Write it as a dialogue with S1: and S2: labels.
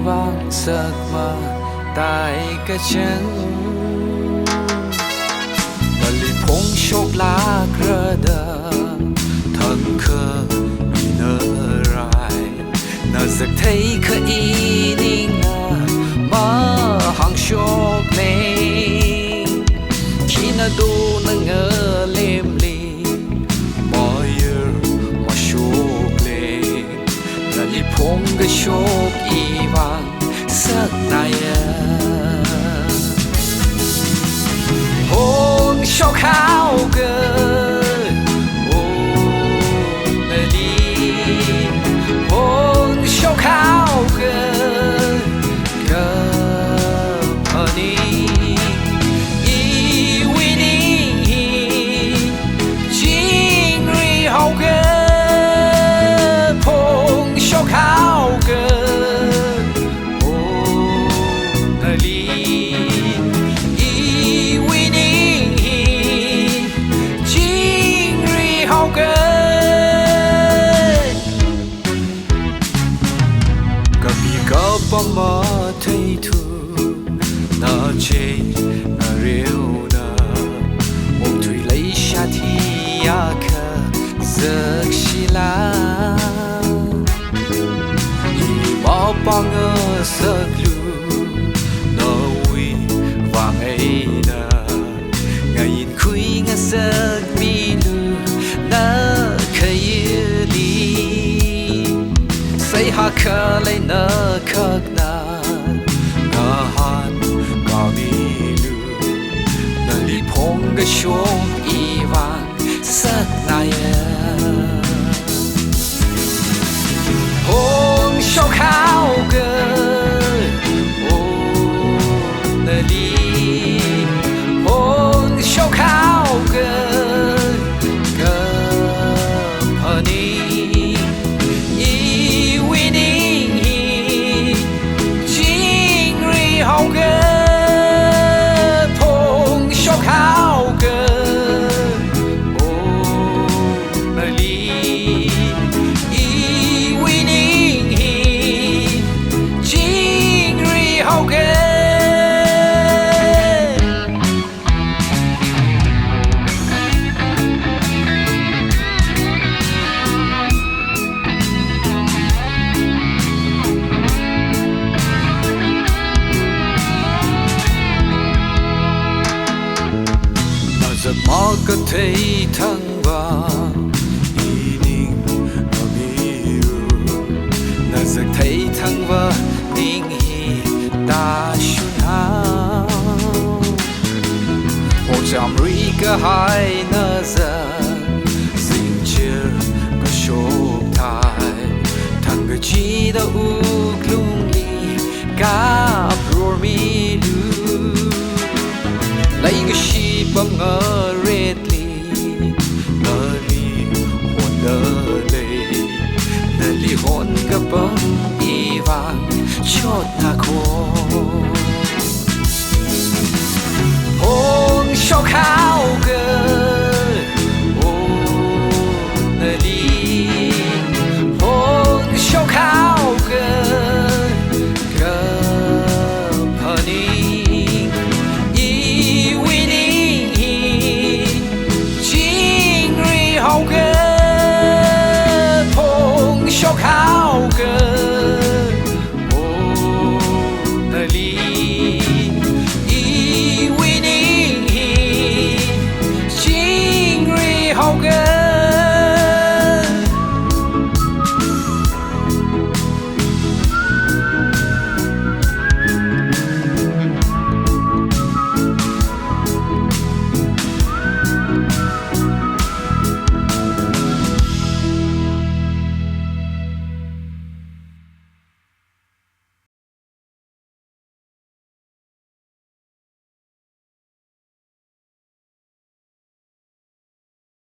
S1: vang sắc mà tại cái chân đã li phong chốc lá grada thân khờ nở rai nở giấc thấy khờ ninh mà hàng chốc này khi na đu na ngờ lem li mọi mà chốc lệ là li phong cái chốc y vang sắc này phong chốc khao cơ mà thấy thu na chê na rêu na một thủy lấy xa thì ya khờ giấc xì la đi bỏ băng ở giấc lu na uy vàng ấy na ngày in khuy ngã giấc mi lu na khơi đi say ha khờ lấy na khắc cái chốn y vang sắc này hôn chốc khao cơ ô nơi đi hôn chốc khao cơ cơ hờ ni y quy ni chính ri hậu cơ mà có thấy thăng vàng đi ninh ở miu là giấc thấy thăng vàng ninh hi ta xuân hao một trăm ri cả hai nơ giờ xin chưa có chốt thai thằng người chỉ đã ước lung li cả pro mi lu lấy cái chi bấm ngờ red li ngờ li hồn ngờ lệ ngờ li hồn cái bấm y vàng chót na